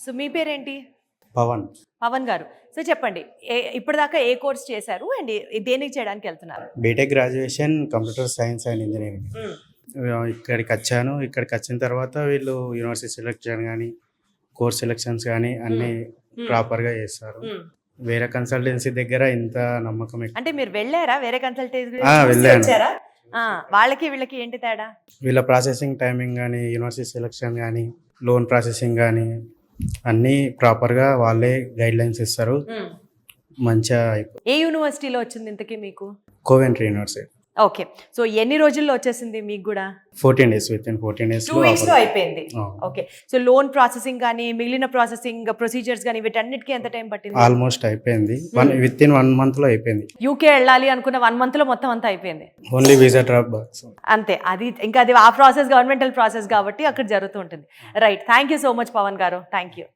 So మీ పేరేంటి? పవన్. పవన్ గారు. So చెప్పండి, ఇప్పటిదాకా ఏ కోర్స్ చేశారు అండ్ దేనికి చేయడానికి వెళ్తున్నారు? BTech graduation computer science and engineering. ఇక్కడికి వచ్చాను. ఇక్కడికి వచ్చిన తర్వాత వీళ్ళు యూనివర్సిటీ సెలెక్షన్ కానీ కోర్స్ సెలెక్షన్స్ కానీ అన్నీ ప్రాపర్గా చేస్తారు. వేరే కన్సల్టెన్సీ దగ్గర ఇంత నమ్మకం అంటే మీరు వెళ్ళారా వేరే కన్సల్టెన్సీ? వెళ్ళాను. వాళ్ళకి వీళ్ళకి ఏంటి తేడా? వీళ్ళ ప్రాసెసింగ్ టైమింగ్ కానీ యూనివర్సిటీ సెలెక్షన్ కానీ లోన్ ప్రాసెసింగ్ కానీ అన్నీ ప్రాపర్గా వాళ్ళే గైడ్ లైన్స్ ఇస్తారు. మంచిగా ఏ యూనివర్సిటీలో వచ్చింది ఇంతకీ మీకు? Coventry university. ఓకే. సో ఎన్ని రోజుల్లో వచ్చేసింది మీకు కూడా? 14 days. With in 14 days 2 weeks లో అయిపోయింది. ఓకే. సో లోన్ ప్రాసెసింగ్ కానీ మిగిలిన ప్రాసెసింగ్ ప్రొసీజర్స్ కానీ వీటన్నిటికీ ఎంత టైం పట్టింది? ఆల్మోస్ట్ అయిపోయింది. విత్ ఇన్ 1 month లో అయిపోయింది. యూకే వెళ్ళాలి అనుకున్న 1 month లో మొత్తం అంతా అయిపోయింది. ఓన్లీ వీసా డ్రాప్ బాక్స్ అంతే. అది ఇంకా అది ఆ ప్రాసెస్ గవర్నమెంటల్ ప్రాసెస్ కాబట్టి అక్కడ జరుగుతూ ఉంటుంది. Right. Thank you so much Pavan గారు. Thank you.